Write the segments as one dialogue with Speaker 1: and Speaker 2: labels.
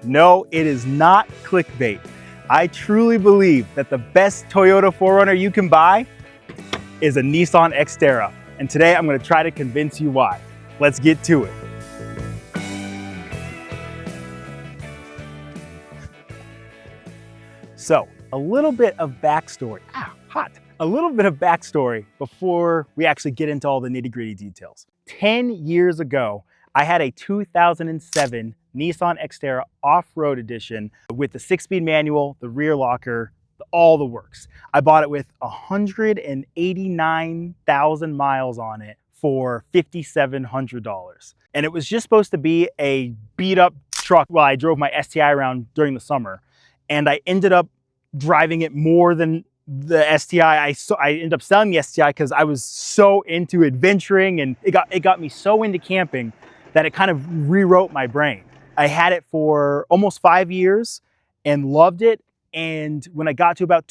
Speaker 1: No, it is not clickbait. I truly believe that the best Toyota 4Runner you can buy is a Nissan Xterra. And today I'm going to try to convince you why. Let's get to it. So, a little bit of backstory. Hot. A little bit of backstory before we actually get into all the nitty-gritty details. 10 years ago, I had a 2007 Nissan Xterra Off-Road Edition with the 6-speed manual, the rear locker, all the works. I bought it with 189,000 miles on it for $5,700. And it was just supposed to be a beat up truck while I drove my STI around during the summer. And I ended up driving it more than the STI. I ended up selling the STI because I was so into adventuring, and it got me so into camping that it kind of rewrote my brain. I had it for almost 5 years and loved it. And when I got to about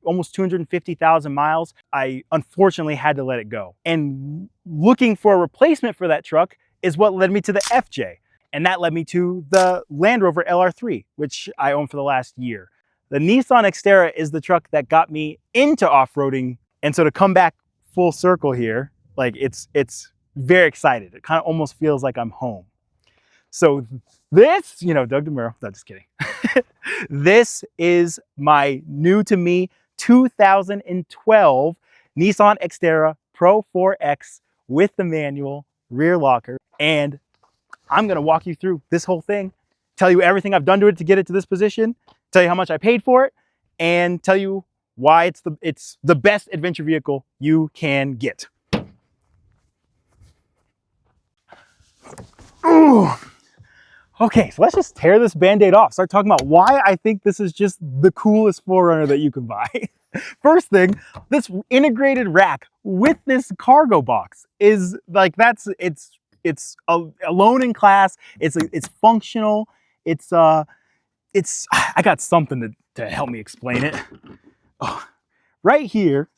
Speaker 1: almost 250,000 miles, I unfortunately had to let it go. And looking for a replacement for that truck is what led me to the FJ. And that led me to the Land Rover LR3, which I own for the last year. The Nissan Xterra is the truck that got me into off-roading. And so to come back full circle here, like it's very excited. It kind of almost feels like I'm home. So this, Doug DeMuro, no, just kidding. This is my new to me 2012 Nissan Xterra Pro 4X with the manual rear locker. And I'm gonna walk you through this whole thing, tell you everything I've done to it to get it to this position, tell you how much I paid for it, and tell you why it's the best adventure vehicle you can get. Ooh. Okay, so let's just tear this Band-Aid off. Start talking about why I think this is just the coolest 4Runner that you can buy. First thing, this integrated rack with this cargo box is like, it's alone in class. It's functional. I got something to help me explain it. Oh, right here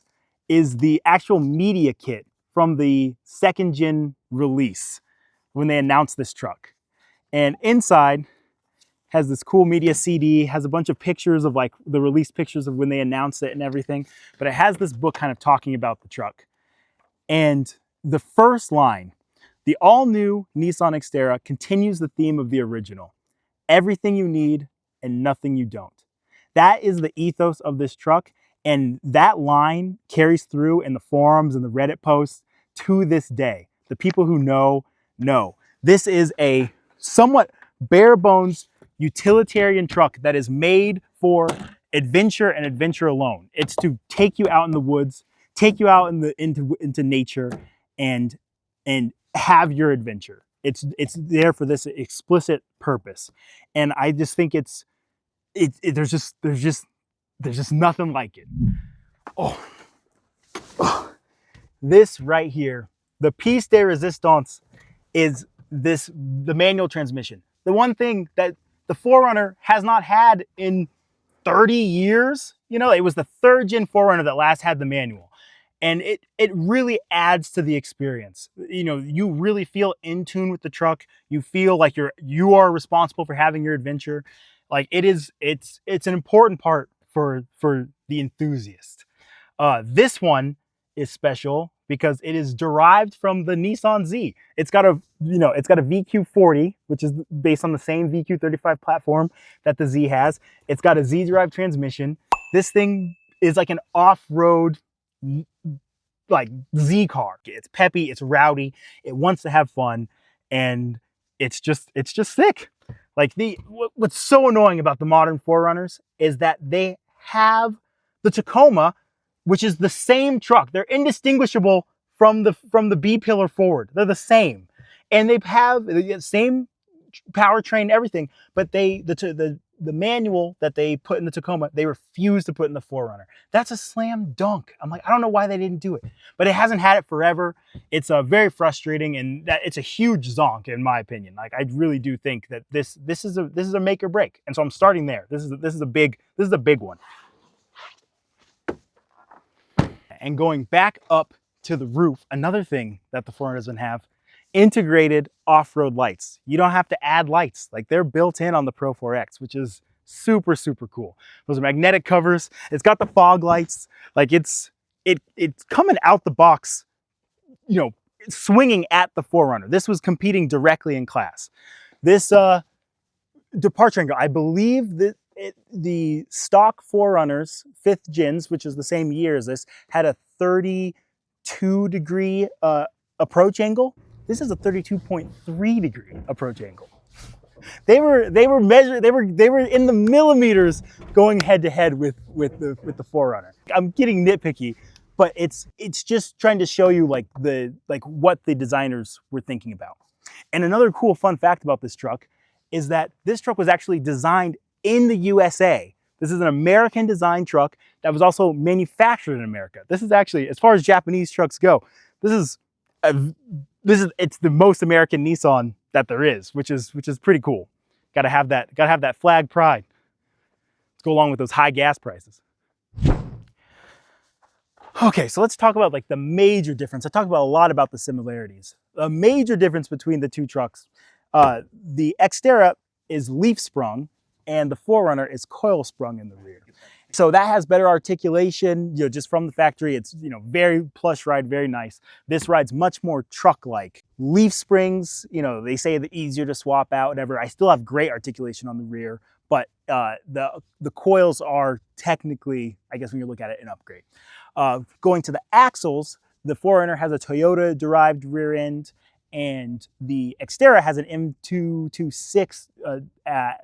Speaker 1: is the actual media kit from the 2nd gen release when they announced this truck. And inside has this cool media CD, has a bunch of pictures of like the release pictures of when they announced it and everything. But it has this book kind of talking about the truck. And the first line, the all-new Nissan Xterra continues the theme of the original. Everything you need and nothing you don't. That is the ethos of this truck. And that line carries through in the forums and the Reddit posts to this day. The people who know. This is a somewhat bare bones utilitarian truck that is made for adventure and adventure alone. It's to take you out in the woods, take you out into nature, and have your adventure. It's there for this explicit purpose, and I just think there's just nothing like it. Oh, this right here, the piece de resistance is the manual transmission. The one thing that the 4Runner has not had in 30 years. It was the 3rd gen 4Runner that last had the manual. And it really adds to the experience. You really feel in tune with the truck. You feel like you are responsible for having your adventure. Like it's an important part for the enthusiast. This one is special because it is derived from the Nissan Z. It's got a VQ40, which is based on the same VQ35 platform that the Z has. It's got a Z-drive transmission. This thing is like an off-road like Z car. It's peppy, it's rowdy, it wants to have fun, and it's just sick. Like what's so annoying about the modern 4Runners is that they have the Tacoma, which is the same truck. They're indistinguishable from the B-pillar forward. They're the same. And they have the same powertrain, everything, but the manual that they put in the Tacoma, they refuse to put in the 4Runner. That's a slam dunk. I'm like, I don't know why they didn't do it, but it hasn't had it forever. It's very frustrating, and that it's a huge zonk in my opinion. Like, I really do think that this is a make or break, and so I'm starting there. This is a big one. And going back up to the roof, another thing that the 4Runner doesn't have integrated off-road lights. You don't have to add lights. Like, they're built in on the Pro 4X, which is super, super cool. Those are magnetic covers. It's got the fog lights. Like, it's coming out the box, you know, swinging at the 4Runner. This was competing directly in class. This departure angle, I believe that the stock 4Runners, 5th gens, which is the same year as this, had a 32-degree approach angle. This is a 32.3-degree approach angle. They were measured. They were in the millimeters going head to head with the 4Runner. I'm getting nitpicky, but it's just trying to show you like what the designers were thinking about. And another cool fun fact about this truck is that this truck was actually designed in the USA. This is an American design truck that was also manufactured in America. This is actually, as far as Japanese trucks go, it's the most American Nissan that there is, which is pretty cool. Gotta have that flag pride. Let's go along with those high gas prices. Okay, so let's talk about like the major difference. I talked about a lot about the similarities. The major difference between the two trucks, the Xterra is leaf sprung and the 4Runner is coil sprung in the rear. So that has better articulation, you know, just from the factory. It's, you know, very plush ride, very nice. This ride's much more truck-like. Leaf springs, you know, they say they're easier to swap out, whatever. I still have great articulation on the rear, but the coils are technically, I guess when you look at it, an upgrade. Going to the axles, the 4Runner has a Toyota-derived rear end, and the Xterra has an M226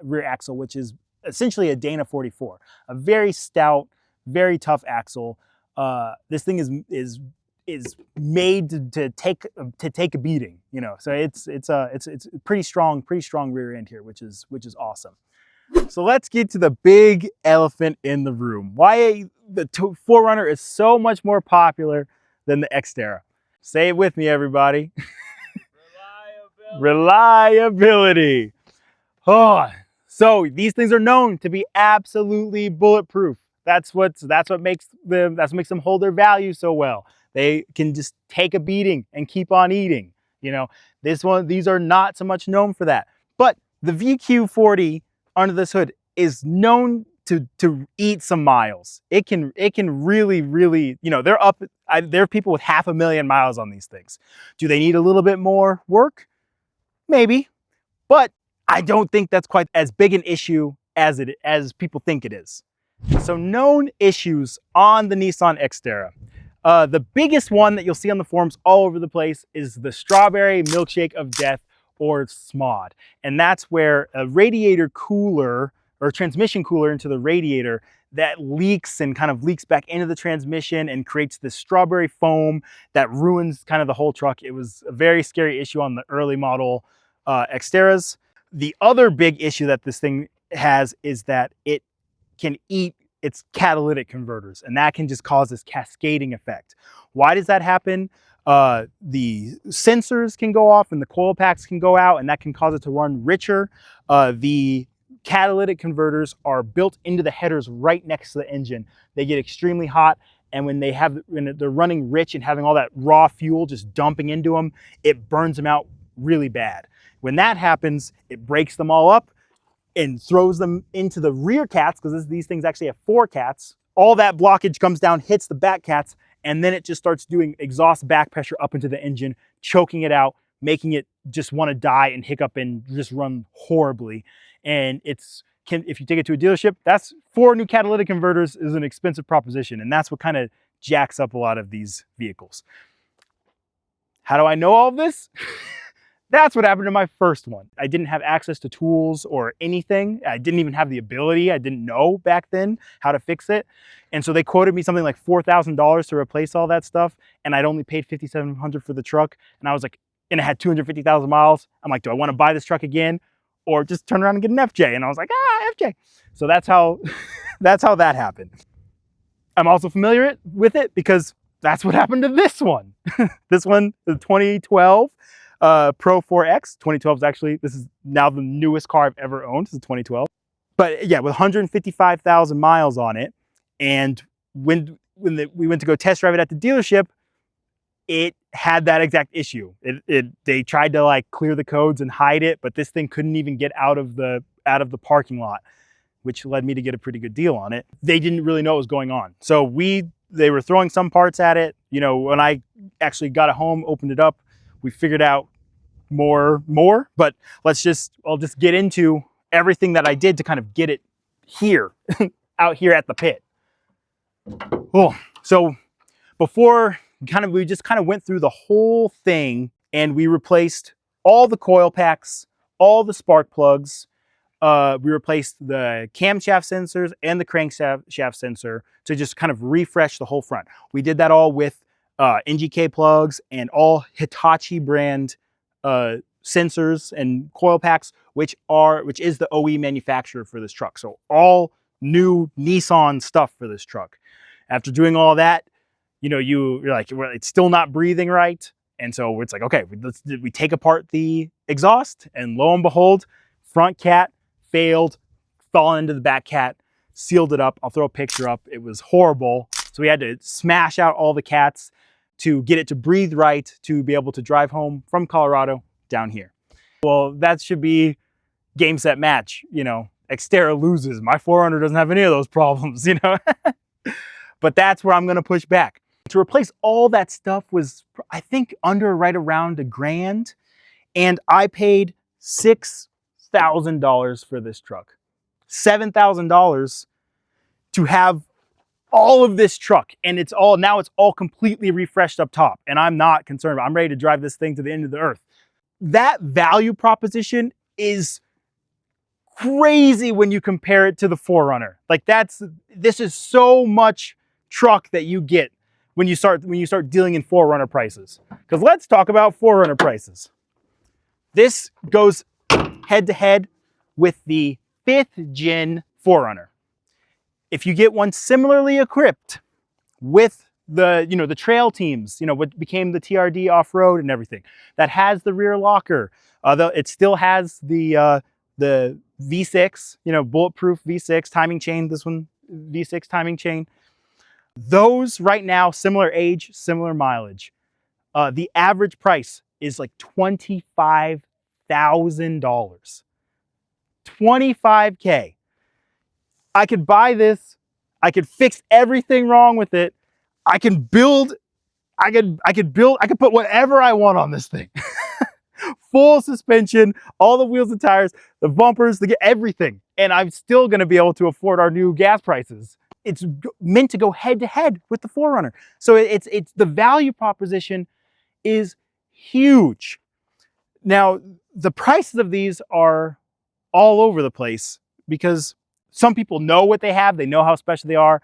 Speaker 1: rear axle, which is essentially a Dana 44, a very stout, very tough axle. This thing is made to take a beating, you know. So it's pretty strong rear end here, which is awesome. So let's get to the big elephant in the room. Why the 4Runner is so much more popular than the Xterra. Say it with me, everybody. Reliability. Oh, so these things are known to be absolutely bulletproof. That's what makes them hold their value so well. They can just take a beating and keep on eating. You know, these are not so much known for that. But the VQ40 under this hood is known to eat some miles. It can really, you know, there are people with 500,000 miles on these things. Do they need a little bit more work? Maybe, but I don't think that's quite as big an issue as people think it is. So, known issues on the Nissan Xterra. The biggest one that you'll see on the forums all over the place is the strawberry milkshake of death, or SMOD. And that's where a radiator cooler or transmission cooler into the radiator that leaks and kind of leaks back into the transmission and creates this strawberry foam that ruins kind of the whole truck. It was a very scary issue on the early model Xterras. The other big issue that this thing has is that it can eat its catalytic converters, and that can just cause this cascading effect. Why does that happen? The sensors can go off and the coil packs can go out, and that can cause it to run richer. The catalytic converters are built into the headers right next to the engine. They get extremely hot, and when they're running rich and having all that raw fuel just dumping into them, it burns them out really bad. When that happens, it breaks them all up and throws them into the rear cats, because these things actually have 4 cats. All that blockage comes down, hits the back cats, and then it just starts doing exhaust back pressure up into the engine, choking it out, making it just want to die and hiccup and just run horribly. And if you take it to a dealership, that's 4 new catalytic converters is an expensive proposition, and that's what kind of jacks up a lot of these vehicles. How do I know all of this? That's what happened to my first one. I didn't have access to tools or anything. I didn't even have the ability. I didn't know back then how to fix it. And so they quoted me something like $4,000 to replace all that stuff. And I'd only paid $5,700 for the truck. And I was like, and it had 250,000 miles. I'm like, do I want to buy this truck again or just turn around and get an FJ? And I was like, FJ. So that's how that happened. I'm also familiar with it because that's what happened to this one. This one, the 2012 Pro 4X. 2012 is actually, this is now the newest car I've ever owned. This is 2012. But yeah, with 155,000 miles on it. And when we went to go test drive it at the dealership, it had that exact issue. They tried to like clear the codes and hide it, but this thing couldn't even get out of the parking lot, which led me to get a pretty good deal on it. They didn't really know what was going on. So they were throwing some parts at it. You know, when I actually got it home, opened it up, we figured out more, but I'll just get into everything that I did to kind of get it here, out here at the pit. Oh, so before we just kind of went through the whole thing, and we replaced all the coil packs, all the spark plugs. We replaced the camshaft sensors and the crankshaft sensor to just kind of refresh the whole front. We did that all with NGK plugs and all Hitachi brand sensors and coil packs, which is the OE manufacturer for this truck. So all new Nissan stuff for this truck. After doing all that, you know, you're like, well, it's still not breathing right. And so it's like, okay, we take apart the exhaust, and lo and behold, front cat failed, fallen into the back cat, sealed it up. I'll throw a picture up. It was horrible. So we had to smash out all the cats to get it to breathe right, to be able to drive home from Colorado down here. Well, that should be game, set, match. You know, Xterra loses. My 4Runner doesn't have any of those problems, you know. But that's where I'm going to push back. To replace all that stuff was, I think, right around $1,000. And I paid $6,000 for this truck. $7,000 to have all of this truck. And now it's all completely refreshed up top. And I'm not concerned. I'm ready to drive this thing to the end of the earth. That value proposition is crazy when you compare it to the 4Runner. Like this is so much truck that you get when you start dealing in 4Runner prices. Because let's talk about 4Runner prices. This goes head to head with the 5th gen 4Runner. If you get one similarly equipped with the trail teams, what became the TRD off-road and everything, that has the rear locker, it still has the V6, bulletproof V6 timing chain. This one, V6 timing chain. Those right now, similar age, similar mileage. The average price is like $25,000. $25K. I could buy this. I could fix everything wrong with it. I could put whatever I want on this thing. Full suspension, all the wheels and tires, the bumpers, everything. And I'm still going to be able to afford our new gas prices. It's meant to go head to head with the 4Runner. So it's the value proposition is huge. Now, the prices of these are all over the place because some people know what they have. They know how special they are.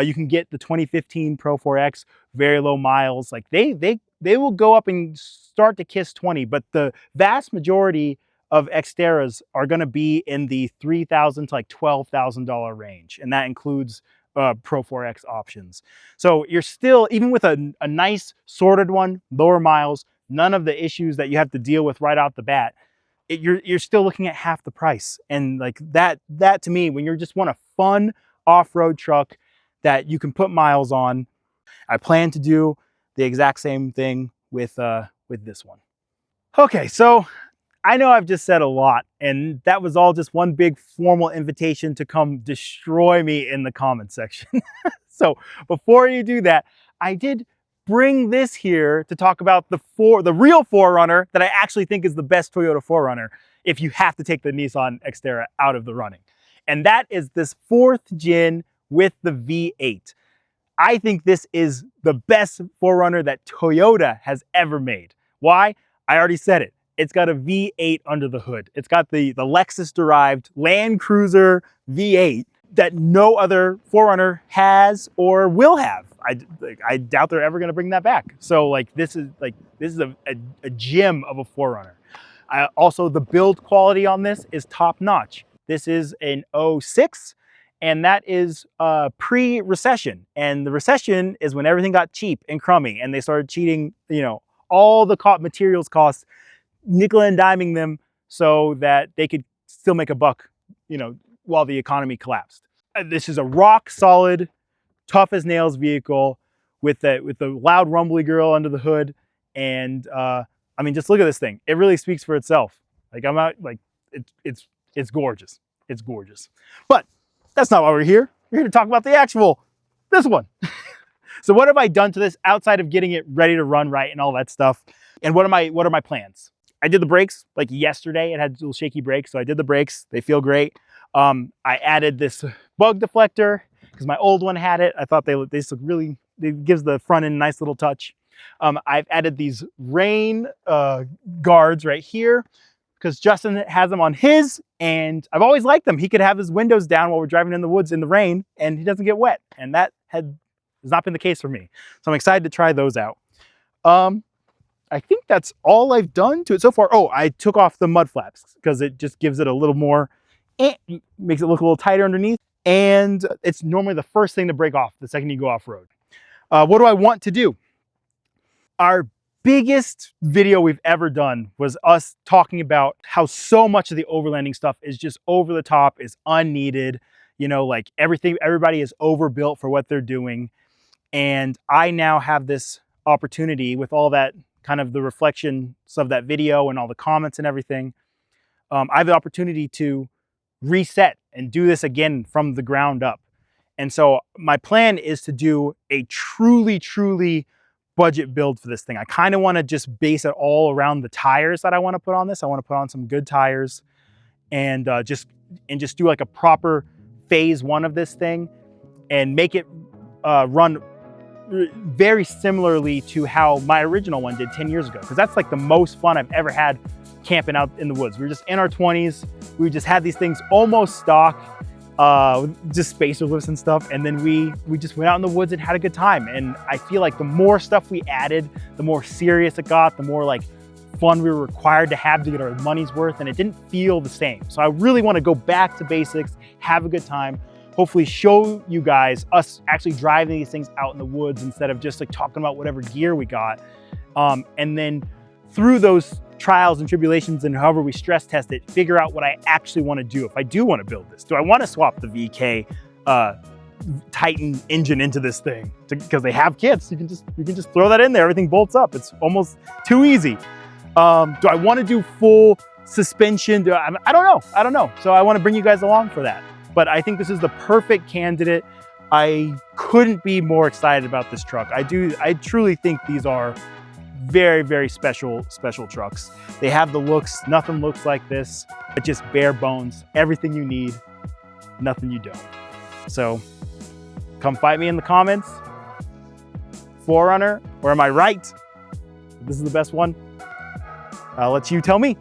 Speaker 1: You can get the 2015 Pro 4X, very low miles. Like they will go up and start to kiss 20, but the vast majority of Xterras are going to be in the $3,000 to like $12,000 range, and that includes Pro 4X options. So you're still, even with a nice sorted one, lower miles, none of the issues that you have to deal with right out the bat, you're still looking at half the price. And like that to me, when you just want a fun off-road truck that you can put miles on, I plan to do the exact same thing with this one. Okay, so I know I've just said a lot, and that was all just one big formal invitation to come destroy me in the comment section. So before you do that, I did bring this here to talk about the real 4Runner that I actually think is the best Toyota 4Runner if you have to take the Nissan Xterra out of the running. And that is this 4th gen with the V8. I think this is the best 4Runner that Toyota has ever made. Why? I already said it. It's got a V8 under the hood. It's got the Lexus-derived Land Cruiser V8 that no other 4Runner has or will have. I doubt they're ever going to bring that back. So like this is a gem of a 4Runner. Also, the build quality on this is top notch. This is an 06, and that is pre-recession. And the recession is when everything got cheap and crummy, and they started cheating, all the materials costs, nickel and diming them so that they could still make a buck, while the economy collapsed. This is a rock solid, tough as nails vehicle with the loud rumbly girl under the hood, And I mean, just look at this thing. It really speaks for itself. Like I'm not like, it's gorgeous. It's gorgeous. But that's not why we're here. We're here to talk about the actual, this one. So what have I done to this outside of getting it ready to run right and all that stuff? And what are my plans? I did the brakes like yesterday. It had little shaky brakes, so I did the brakes. They feel great. I added this bug deflector because my old one had it. I thought they look really, it gives the front end a nice little touch. I've added these rain guards right here because Justin has them on his, and I've always liked them. He could have his windows down while we're driving in the woods in the rain, and he doesn't get wet. And that has not been the case for me. So I'm excited to try those out. I think that's all I've done to it so far. Oh, I took off the mud flaps because it just gives it a little more, makes it look a little tighter underneath. And it's normally the first thing to break off the second you go off-road. What do I want to do? Our biggest video we've ever done was us talking about how so much of the overlanding stuff is just over the top, is unneeded. You know, like everybody is overbuilt for what they're doing. And I now have this opportunity with all that kind of the reflections of that video and all the comments and everything. I have the opportunity to reset and do this again from the ground up. And so my plan is to do a truly budget build for this thing. I kind of want to just base it all around the tires that I want to put on this. I want to put on some good tires and just do like a proper phase one of this thing and make it run very similarly to how my original one did 10 years ago. Because that's like the most fun I've ever had camping out in the woods. We were just in our 20s. We just had these things almost stock, just spacer lifts and stuff. And then we just went out in the woods and had a good time. And I feel like the more stuff we added, the more serious it got, the more like fun we were required to have to get our money's worth. And it didn't feel the same. So I really want to go back to basics, have a good time, hopefully show you guys us actually driving these things out in the woods instead of just like talking about whatever gear we got. And then through those trials and tribulations and however we stress test it, figure out what I actually want to do. If I do want to build this, do I want to swap the VK Titan engine into this thing? Because they have kits, you can just throw that in there. Everything bolts up. It's almost too easy. Do I want to do full suspension? I don't know. So I want to bring you guys along for that. But I think this is the perfect candidate. I couldn't be more excited about this truck. I truly think these are very special trucks. They have the looks. Nothing looks like this. It's just bare bones. Everything you need, nothing you don't. So come fight me in the comments. 4Runner, or am I right? This is the best one. I'll let you tell me.